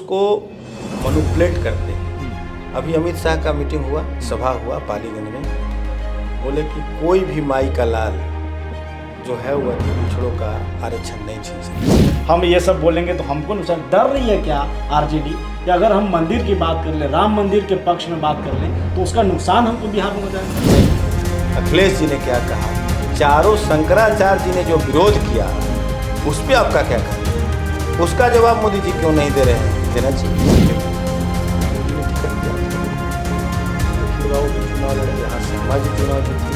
उसको मैनिपुलेट करते हैं। अभी अमित शाह का मीटिंग हुआ, सभा हुआ पालीगंज में, बोले कि कोई भी माई का लाल जो है वो पिछड़ों का आरक्षण नहीं छीन सकता। हम ये सब बोलेंगे तो हमको नुकसान डर रही है क्या आरजेडी कि अगर हम मंदिर की बात कर ले, राम मंदिर के पक्ष में बात कर लें तो उसका नुकसान हमको बिहार में हो जाएगा? अखिलेश जी ने क्या कहा, चारों शंकराचार्य जी ने जो विरोध किया उस पर आपका क्या कहना? उसका जवाब मोदी जी क्यों नहीं दे रहे हैं? देना चाहिए। चुनाव लड़े, यहाँ सामाजिक चुनाव जीती,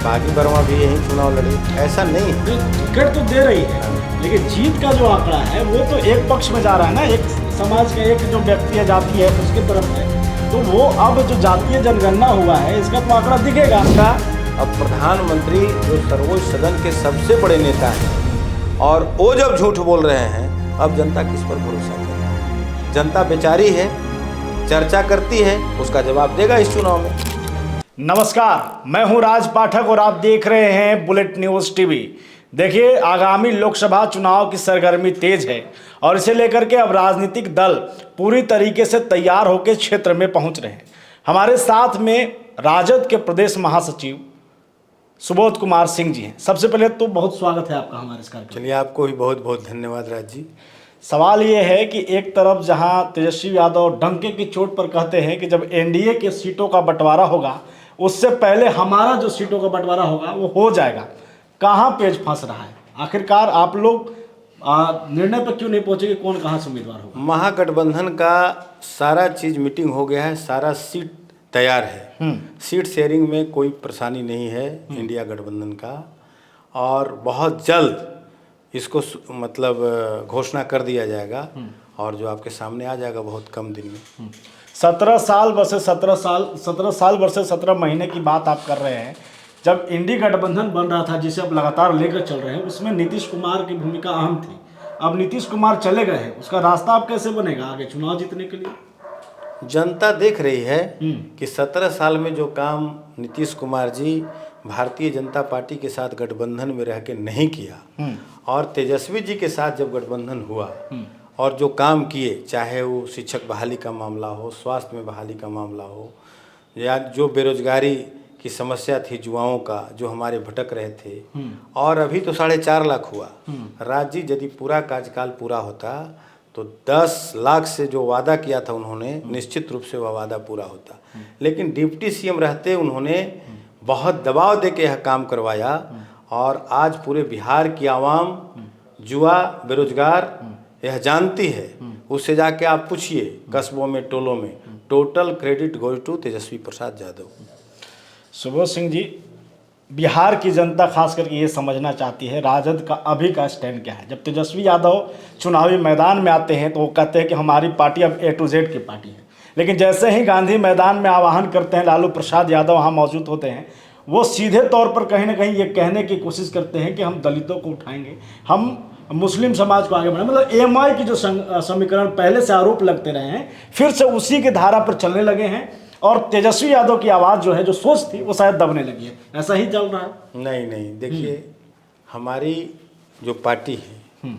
बागी वर्मा भी यही चुनाव लड़े, ऐसा नहीं है। टिकट तो दे रही है लेकिन जीत का जो आंकड़ा है वो तो एक पक्ष में जा रहा है ना, एक समाज का एक जो व्यक्ति है, जाति है उसकी तरफ है, तो वो अब जो जातीय जनगणना हुआ है इसका तो आंकड़ा दिखेगा आपका। अब प्रधानमंत्री जो सर्वोच्च सदन के सबसे बड़े नेता हैं और वो जब झूठ बोल रहे हैं, अब जनता किस पर भरोसा करेगी? जनता बेचारी है, चर्चा करती है, उसका जवाब देगा इस चुनाव में। नमस्कार, मैं हूं राज पाठक और आप देख रहे हैं बुलेट न्यूज़ टीवी। देखिए, आगामी लोकसभा चुनाव की सरगर्मी तेज है और इसे लेकर के अब राजनीतिक दल पूरी तरीके से तैयार होकर क्षेत्र में पहुंच रहे हैं। हमारे साथ में राजद के प्रदेश महासचिव सुबोध कुमार सिंह जी हैं। सबसे पहले तो बहुत स्वागत है आपका हमारे इस कार्यक्रम। चलिए, आपको भी बहुत बहुत धन्यवाद राज जी। सवाल ये है कि एक तरफ जहां तेजस्वी यादव डंके की चोट पर कहते हैं कि जब एनडीए के सीटों का बंटवारा होगा उससे पहले हमारा जो सीटों का बंटवारा होगा वो हो जाएगा, कहाँ पेच फंस रहा है? आखिरकार आप लोग निर्णय पर क्यों नहीं पहुंचे कि कौन कहाँ से उम्मीदवार होगा? महागठबंधन का सारा चीज मीटिंग हो गया है, सारा सीट तैयार है। सीट शेयरिंग में कोई परेशानी नहीं है इंडिया गठबंधन का, और बहुत जल्द इसको मतलब घोषणा कर दिया जाएगा और जो आपके सामने आ जाएगा बहुत कम दिन में। 17 साल वर्सेस 17 महीने की बात आप कर रहे हैं। जब इंडी गठबंधन बन रहा था जिसे अब लगातार लेकर चल रहे हैं, उसमें नीतीश कुमार की भूमिका अहम थी। अब नीतीश कुमार चले गए हैं, उसका रास्ता अब कैसे बनेगा आगे चुनाव जीतने के लिए? जनता देख रही है कि 17 साल में जो काम नीतीश कुमार जी भारतीय जनता पार्टी के साथ गठबंधन में रह के नहीं किया और तेजस्वी जी के साथ जब गठबंधन हुआ और जो काम किए, चाहे वो शिक्षक बहाली का मामला हो, स्वास्थ्य में बहाली का मामला हो, या जो बेरोजगारी की समस्या थी युवाओं का जो हमारे भटक रहे थे, और अभी तो 4.5 लाख हुआ। राज्य यदि पूरा कार्यकाल पूरा होता तो 10 लाख से जो वादा किया था उन्होंने, निश्चित रूप से वह वादा पूरा होता। लेकिन डिप्टी सीएम रहते उन्होंने बहुत दबाव दे के यह काम करवाया और आज पूरे बिहार की आवाम, युवा, बेरोजगार यह जानती है। उससे जाके आप पूछिए कस्बों में, टोलों में, total credit goes to Tejashwi Prasad Yadav. Subodh Singh ji, Bihar की जनता खास करके ये समझना चाहती है राजद का अभी का स्टैंड क्या है। जब तेजस्वी यादव चुनावी मैदान में आते हैं तो वो कहते हैं कि हमारी पार्टी अब A to Z की पार्टी है, लेकिन जैसे ही गांधी मैदान में आह्वान करते हैं, लालू प्रसाद यादव वहाँ मौजूद होते हैं, वो सीधे तौर पर कहीं ना कहीं ये कहने की कोशिश करते हैं कि हम दलितों को उठाएंगे, हम मुस्लिम समाज को आगे बढ़ाएंगे। मतलब एएमआई की जो समीकरण पहले से आरोप लगते रहे हैं, फिर से उसी की धारा पर चलने लगे हैं और तेजस्वी यादव की आवाज़ जो है, जो सोच थी, वो शायद दबने लगी है। ऐसा ही चल रहा है? नहीं, देखिए, हमारी जो पार्टी है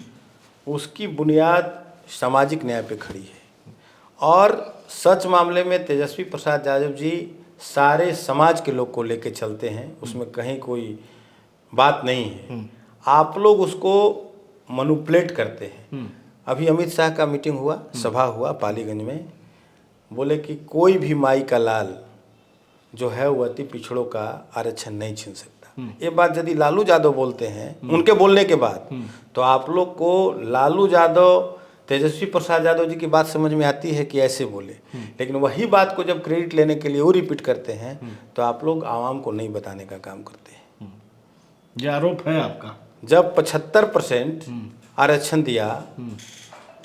उसकी बुनियाद सामाजिक न्याय पे खड़ी है और सच मामले में तेजस्वी प्रसाद यादव जी सारे समाज के लोग को लेके चलते हैं, उसमें कहीं कोई बात नहीं है। आप लोग उसको मैनिपुलेट करते हैं। अभी अमित शाह का मीटिंग हुआ, सभा हुआ पालीगंज में, बोले कि कोई भी माई का लाल जो है वो अति पिछड़ों का आरक्षण नहीं छीन सकता। ये बात यदि लालू यादव बोलते हैं उनके बोलने के बाद, तो आप लोग को लालू यादव, तेजस्वी प्रसाद यादव जी की बात समझ में आती है कि ऐसे बोले, लेकिन वही बात को जब क्रेडिट लेने के लिए वो रिपीट करते हैं तो आप लोग आवाम को नहीं बताने का काम करते हैं। ये आरोप है आपका? जब 75% आरक्षण दिया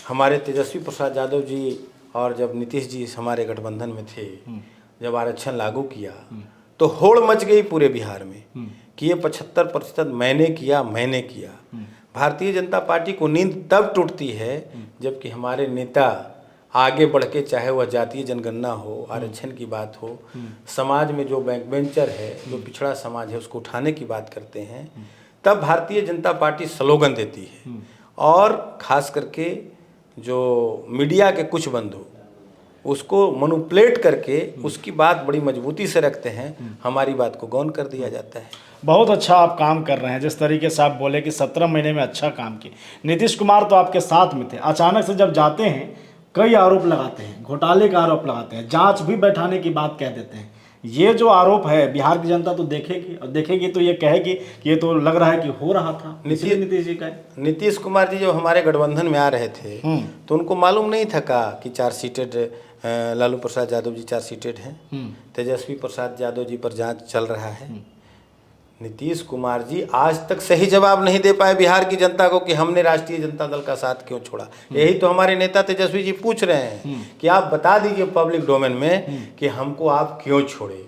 हमारे तेजस्वी प्रसाद यादव जी और जब नीतीश जी हमारे गठबंधन में थे, जब आरक्षण लागू किया तो होड़ मच गई पूरे बिहार में कि ये 75% मैंने किया। भारतीय जनता पार्टी को नींद तब टूटती है जबकि हमारे नेता आगे बढ़ के, चाहे वह जातीय जनगणना हो, आरक्षण की बात हो, समाज में जो बैक बेंचर है, जो पिछड़ा समाज है, उसको उठाने की बात करते हैं, तब भारतीय जनता पार्टी स्लोगन देती है। और खास करके जो मीडिया के कुछ बंधु उसको मैनिपुलेट करके उसकी बात बड़ी मजबूती से रखते हैं, हमारी बात को गौन कर दिया जाता है। बहुत अच्छा आप काम कर रहे हैं। जिस तरीके से आप बोले कि 17 महीने में अच्छा काम किए। नीतीश कुमार तो आपके साथ में थे, अचानक से जब जाते हैं कई आरोप लगाते हैं, घोटाले का आरोप लगाते हैं, जांच भी बैठाने की बात कह देते हैं। ये जो आरोप है बिहार की जनता तो देखेगी, और देखेगी तो ये कहेगी कि ये तो लग रहा है कि हो रहा था। नीतीश जी का नीतीश कुमार जी जब हमारे गठबंधन में आ रहे थे तो उनको मालूम नहीं था का कि 4 सीटेड लालू प्रसाद यादव जी 4 सीटेड हैं, तेजस्वी प्रसाद यादव जी पर जांच चल रहा है। नीतीश कुमार जी आज तक सही जवाब नहीं दे पाए बिहार की जनता को कि हमने राष्ट्रीय जनता दल का साथ क्यों छोड़ा। यही तो हमारे नेता तेजस्वी जी पूछ रहे हैं कि आप बता दीजिए पब्लिक डोमेन में कि हमको आप क्यों छोड़े।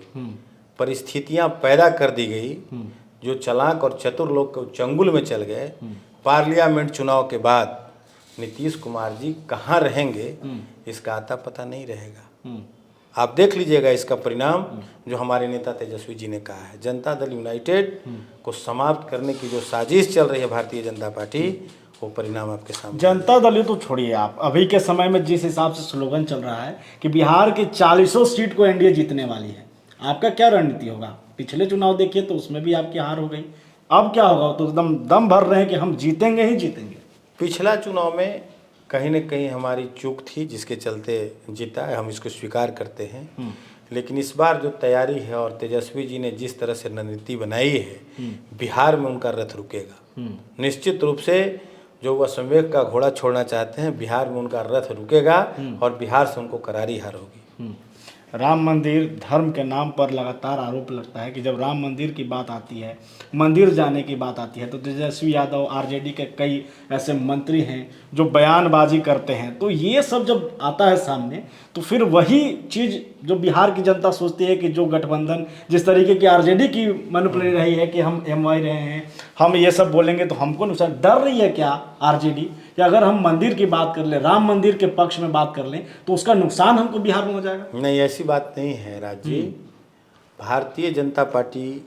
परिस्थितियां पैदा कर दी गई, जो चालाक और चतुर लोग को चंगुल में चल गए। पार्लियामेंट चुनाव के बाद नीतीश कुमार जी कहाँ रहेंगे इसका आता पता नहीं रहेगा। आप देख लीजिएगा इसका परिणाम जो हमारे नेता तेजस्वी जी ने कहा है। जनता दल यूनाइटेड को समाप्त करने की जो साजिश चल रही है भारतीय जनता पार्टी, वो परिणाम आपके सामने। जनता दल तो छोड़िए, आप अभी के समय में जिस हिसाब से स्लोगन चल रहा है कि बिहार की 40 सीट को एनडीए जीतने वाली है, आपका क्या रणनीति होगा? पिछले चुनाव देखिए तो उसमें भी आपकी हार हो गई, अब क्या होगा? तो एकदम दम भर रहे हैं कि हम जीतेंगे ही जीतेंगे। पिछला चुनाव में कहीं न कहीं हमारी चूक थी जिसके चलते जीता है, हम इसको स्वीकार करते हैं। लेकिन इस बार जो तैयारी है और तेजस्वी जी ने जिस तरह से रणनीति बनाई है, बिहार में उनका रथ रुकेगा। निश्चित रूप से जो वह संवेग का घोड़ा छोड़ना चाहते हैं, बिहार में उनका रथ रुकेगा और बिहार से उनको करारी हार होगी। राम मंदिर धर्म के नाम पर लगातार आरोप लगता है कि जब राम मंदिर की बात आती है, मंदिर जाने की बात आती है, तो तेजस्वी यादव आरजेडी के कई ऐसे मंत्री हैं जो बयानबाजी करते हैं। तो ये सब जब आता है सामने तो फिर वही चीज़ जो बिहार की जनता सोचती है कि जो गठबंधन जिस तरीके की आरजेडी की मैनिपुलेट रही है कि हम एमवाई रहे हैं, हम ये सब बोलेंगे तो हमको नुकसान। डर रही है क्या आरजेडी कि अगर हम मंदिर की बात कर लें, राम मंदिर के पक्ष में बात कर लें तो उसका नुकसान हमको बिहार में हो जाएगा? नहीं, ऐसी बात नहीं है राज जी। भारतीय जनता पार्टी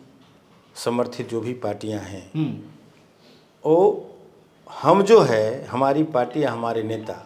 समर्थित जो भी पार्टियां हैं, वो हम जो है हमारी पार्टी या हमारे नेता,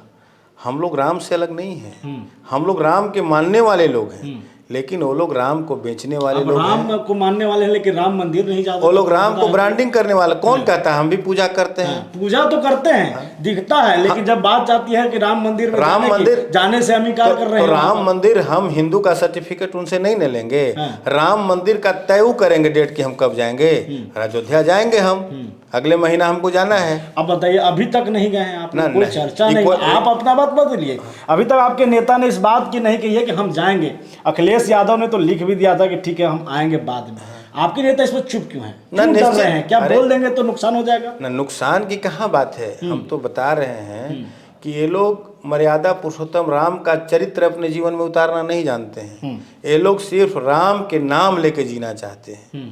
हम लोग राम से अलग नहीं हैं। हम लोग राम के मानने वाले लोग हैं, लेकिन वो लोग राम को बेचने वाले लोग हैं। राम को मानने वाले हैं लेकिन राम मंदिर नहीं जाते। वो लोग राम को ब्रांडिंग करने वाले। कौन कहता है? हम भी पूजा करते हैं। पूजा तो करते हैं, दिखता है, लेकिन जब बात आती है कि राम मंदिर में जाने से हम इनकार कर रहे हैं, तो राम मंदिर हम हिंदू का सर्टिफिकेट उनसे नहीं ले लेंगे। राम मंदिर का तय करेंगे डेट कि हम कब जाएंगे। अयोध्या जाएंगे हम, अगले महीना हमको जाना है। अब बताइए, अभी तक नहीं गए हैं आप? कोई चर्चा नहीं। आप अपना बात बदलिए। अभी तक आपके नेता ने इस बात की नहीं कही है कि हम जाएंगे। अखिलेश यादव ने तो लिख भी दिया था कि ठीक है हम आएंगे बाद में। आपके नेता इस पर चुप क्यों हैं? क्यों डर रहे हैं? क्या बोल देंगे तो नुकसान हो जाएगा? ना, नुकसान की कहाँ बात है। हम तो बता रहे हैं कि ये लोग मर्यादा पुरुषोत्तम राम का चरित्र अपने जीवन में उतारना नहीं जानते हैं। ये लोग सिर्फ राम के नाम लेके जीना चाहते हैं।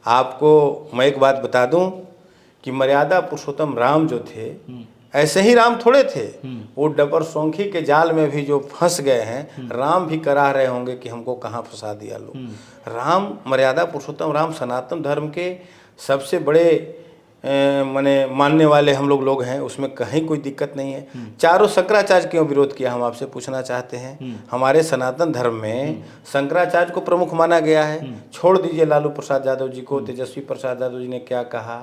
आपको मैं एक बात बता दूं कि मर्यादा पुरुषोत्तम राम जो थे, ऐसे ही राम थोड़े थे। वो डबर सोंखी के जाल में भी जो फंस गए हैं, राम भी करा रहे होंगे कि हमको कहाँ फंसा दिया लोग। राम मर्यादा पुरुषोत्तम राम सनातन धर्म के सबसे बड़े मानने वाले हम लोग हैं, उसमें कहीं कोई दिक्कत नहीं है। चारों शंकराचार्य क्यों विरोध किया, हम आपसे पूछना चाहते हैं। हमारे सनातन धर्म में शंकराचार्य को प्रमुख माना गया है। छोड़ दीजिए लालू प्रसाद यादव जी को, तेजस्वी प्रसाद यादव जी ने क्या कहा,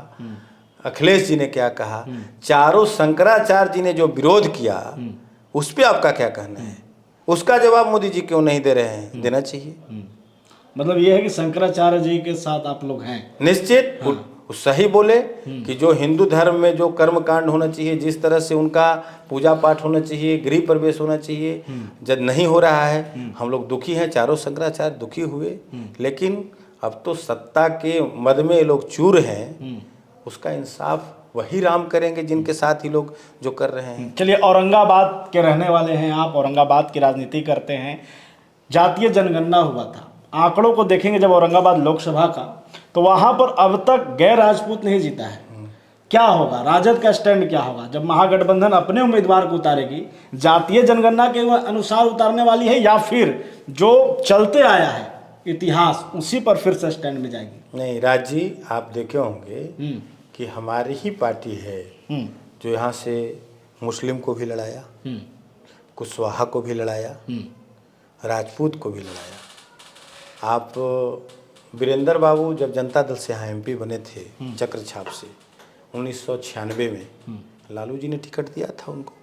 अखिलेश जी ने क्या कहा, चारों शंकराचार्य जी ने जो विरोध किया उस पर आपका क्या कहना है? उसका जवाब मोदी जी क्यों नहीं दे रहे हैं? देना चाहिए। मतलब ये है कि शंकराचार्य जी के साथ आप लोग हैं निश्चित। सही बोले कि जो हिंदू धर्म में जो कर्म कांड होना चाहिए, जिस तरह से उनका पूजा पाठ होना चाहिए, गृह प्रवेश होना चाहिए, जब नहीं हो रहा है, हम लोग दुखी हैं। चारों शंकराचार्य दुखी हुए, लेकिन अब तो सत्ता के मद में लोग चूर हैं। उसका इंसाफ वही राम करेंगे जिनके साथ ही लोग जो कर रहे हैं। चलिए, औरंगाबाद के रहने वाले हैं आप, औरंगाबाद की राजनीति करते हैं। जातीय जनगणना हुआ था, आंकड़ों को देखेंगे जब औरंगाबाद लोकसभा का, तो वहां पर अब तक गैर राजपूत नहीं जीता है। क्या होगा? राजद का स्टैंड क्या होगा जब महागठबंधन अपने उम्मीदवार को उतारेगी? जातीय जनगणना के अनुसार उतारने वाली है या फिर जो चलते आया है इतिहास उसी पर फिर से स्टैंड में जाएगी? नहीं राज जी, आप देखे होंगे कि हमारी ही पार्टी है जो यहाँ से मुस्लिम को भी लड़ाया, कुशवाहा को भी लड़ाया, राजपूत को भी लड़ाया। आप वीरेंद्र बाबू जब जनता दल से यहाँ एमपी बने थे चक्र छाप से 1996 में, लालू जी ने टिकट दिया था उनको।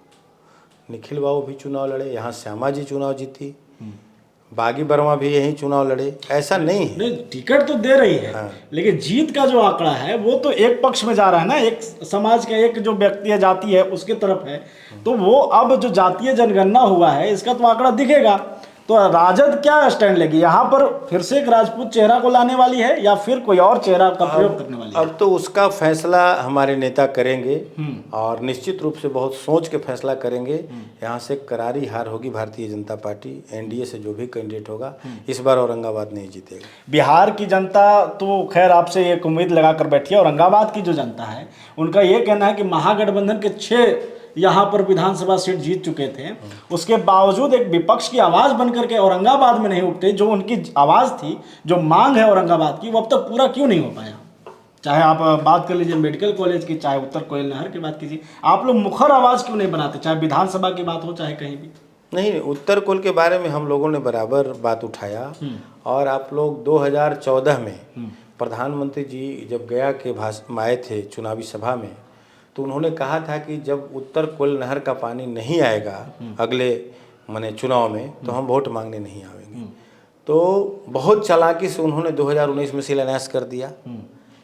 निखिल बाबू भी चुनाव लड़े, यहाँ श्यामा जी चुनाव जीती, बागी वर्मा भी यही चुनाव लड़े। ऐसा नहीं है, नहीं टिकट तो दे रही है, हाँ। लेकिन जीत का जो आंकड़ा है वो तो एक पक्ष में जा रहा है ना, एक समाज का एक जो व्यक्ति है, जाति है, उसके तरफ है। तो वो अब जो जातीय जनगणना हुआ है इसका तो आंकड़ा दिखेगा। तो राजद क्या स्टैंड लेगी यहाँ पर? फिर से एक राजपूत चेहरा को लाने वाली है या फिर कोई और चेहरा का प्रयोग करने वाली है? अब तो उसका फैसला हमारे नेता करेंगे और निश्चित रूप से बहुत सोच के फैसला करेंगे। यहाँ से करारी हार होगी भारतीय जनता पार्टी, एनडीए से जो भी कैंडिडेट होगा इस बार औरंगाबाद नहीं जीतेगा। बिहार की जनता तो खैर आपसे एक उम्मीद लगा कर बैठी है। औरंगाबाद की जो जनता है उनका ये कहना है कि महागठबंधन के 6 यहाँ पर विधानसभा सीट जीत चुके थे, उसके बावजूद एक विपक्ष की आवाज़ बनकर के औरंगाबाद में नहीं उठते। जो उनकी आवाज़ थी, जो मांग है औरंगाबाद की, वो अब तक पूरा क्यों नहीं हो पाया? चाहे आप बात कर लीजिए मेडिकल कॉलेज की, चाहे उत्तर कोयल नहर की बात कीजिए, आप लोग मुखर आवाज़ क्यों नहीं बनाते? चाहे विधानसभा की बात हो, चाहे कहीं भी। नहीं, उत्तर कोल के बारे में हम लोगों ने बराबर बात उठाया। और आप लोग 2014 में प्रधानमंत्री जी जब गया के भाषण आए थे चुनावी सभा में, तो उन्होंने कहा था कि जब उत्तर कोयल नहर का पानी नहीं आएगा अगले माने चुनाव में, तो हम वोट मांगने नहीं आएंगे। तो बहुत चालाकी से उन्होंने 2019 में शिलान्यास कर दिया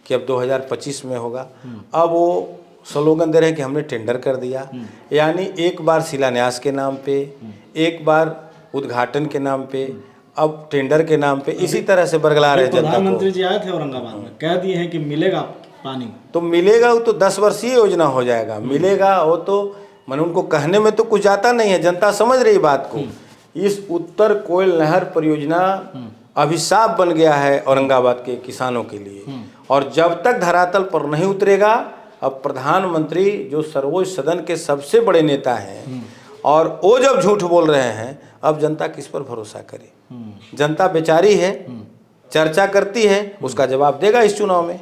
कि अब 2025 में होगा। अब वो स्लोगन दे रहे हैं कि हमने टेंडर कर दिया, यानी एक बार शिलान्यास के नाम पे, एक बार उद्घाटन के नाम पे, अब टेंडर के नाम पे, इसी तरह से बरगला रहे जनता को। प्रधानमंत्री जी आए थे औरंगाबाद में, कह दिए हैं कि मिलेगा पानी, तो मिलेगा, वो तो 10 वर्षीय योजना हो जाएगा। मिलेगा वो तो मैंने उनको कहने में तो कुछ जाता नहीं है, जनता समझ रही बात को। इस उत्तर कोयल नहर परियोजना अभिशाप बन गया है औरंगाबाद के किसानों के लिए, और जब तक धरातल पर नहीं उतरेगा, अब प्रधानमंत्री जो सर्वोच्च सदन के सबसे बड़े नेता हैं और वो जब झूठ बोल रहे हैं, अब जनता किस पर भरोसा करे? जनता बेचारी है, चर्चा करती है, उसका जवाब देगा इस चुनाव में।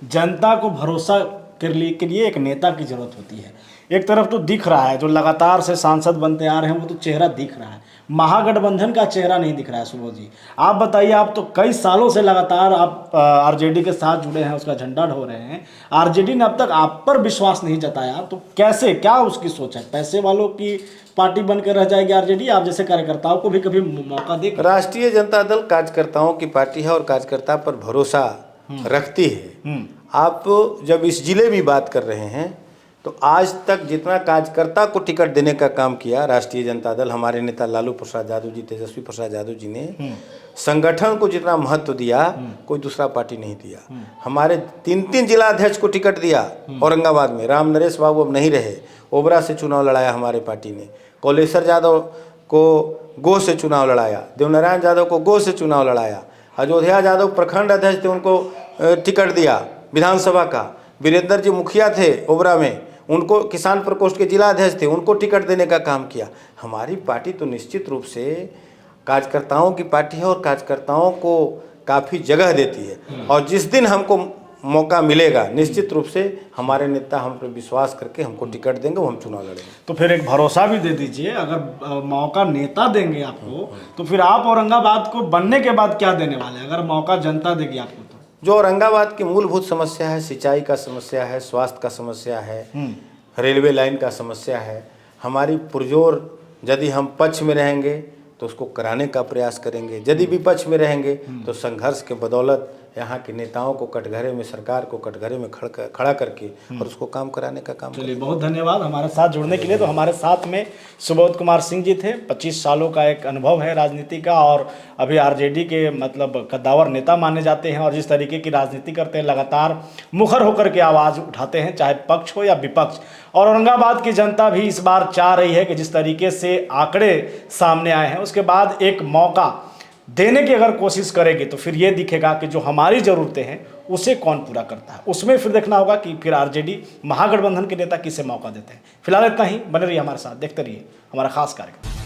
जनता को भरोसा करने के लिए एक नेता की जरूरत होती है। एक तरफ तो दिख रहा है, जो लगातार से सांसद बनते आ रहे हैं वो तो चेहरा दिख रहा है, महागठबंधन का चेहरा नहीं दिख रहा है। सुबोध जी, आप बताइए, आप तो कई सालों से लगातार आप आरजेडी के साथ जुड़े हैं, उसका झंडा ढो रहे हैं। आरजेडी ने अब तक आप पर विश्वास नहीं जताया, तो कैसे, क्या उसकी सोच है? पैसे वालों की पार्टी बनकर रह जाएगी आरजेडी? आप जैसे कार्यकर्ताओं को भी कभी मौका देगा? राष्ट्रीय जनता दल कार्यकर्ताओं की पार्टी है और कार्यकर्ता पर भरोसा रखती है। आप जब इस जिले भी बात कर रहे हैं, तो आज तक जितना कार्यकर्ता को टिकट देने का काम किया राष्ट्रीय जनता दल, हमारे नेता लालू प्रसाद यादव जी, तेजस्वी प्रसाद यादव जी ने संगठन को जितना महत्व दिया, कोई दूसरा पार्टी नहीं दिया। हमारे 3 जिला अध्यक्ष को टिकट दिया औरंगाबाद में। राम नरेश बाबू अब नहीं रहे, ओबरा से चुनाव लड़ाया हमारे पार्टी ने। कौलेश्वर यादव को गो से चुनाव लड़ाया, देवनारायण यादव को गो से चुनाव लड़ाया। अयोध्या यादव प्रखंड अध्यक्ष थे, उनको टिकट दिया विधानसभा का। वीरेंद्र जी मुखिया थे ओबरा में, उनको किसान प्रकोष्ठ के जिला अध्यक्ष थे, उनको टिकट देने का काम किया। हमारी पार्टी तो निश्चित रूप से कार्यकर्ताओं की पार्टी है और कार्यकर्ताओं को काफ़ी जगह देती है। और जिस दिन हमको मौका मिलेगा, निश्चित रूप से हमारे नेता हम पर विश्वास करके हमको टिकट देंगे, वो हम चुनाव लड़ेंगे। तो फिर एक भरोसा भी दे दीजिए, अगर मौका नेता देंगे आपको, तो फिर आप औरंगाबाद को बनने के बाद क्या देने वाले हैं, अगर मौका जनता देगी आपको? तो जो औरंगाबाद की मूलभूत समस्या है, सिंचाई का समस्या है, स्वास्थ्य का समस्या है, रेलवे लाइन का समस्या है, हमारी पुरजोर यदि हम पक्ष में रहेंगे तो उसको कराने का प्रयास करेंगे, यदि विपक्ष में रहेंगे तो संघर्ष के बदौलत यहाँ के नेताओं को कटघरे में, सरकार को कटघरे में खड़ा करके और उसको काम कराने का काम। चलिए, बहुत धन्यवाद हमारे साथ जुड़ने के लिए। तो हमारे साथ में सुबोध कुमार सिंह जी थे। 25 सालों का एक अनुभव है राजनीति का, और अभी आरजेडी के मतलब कद्दावर नेता माने जाते हैं, और जिस तरीके की राजनीति करते हैं, लगातार मुखर होकर के आवाज़ उठाते हैं, चाहे पक्ष हो या विपक्ष। और औरंगाबाद की जनता भी इस बार चाह रही है कि जिस तरीके से आंकड़े सामने आए हैं, उसके बाद एक मौका देने की अगर कोशिश करेगी तो फिर ये दिखेगा कि जो हमारी ज़रूरतें हैं उसे कौन पूरा करता है। उसमें फिर देखना होगा कि फिर आरजेडी महागठबंधन के नेता किसे मौका देते हैं। फिलहाल इतना ही, बने रहिए हमारे साथ, देखते रहिए हमारा खास कार्यक्रम।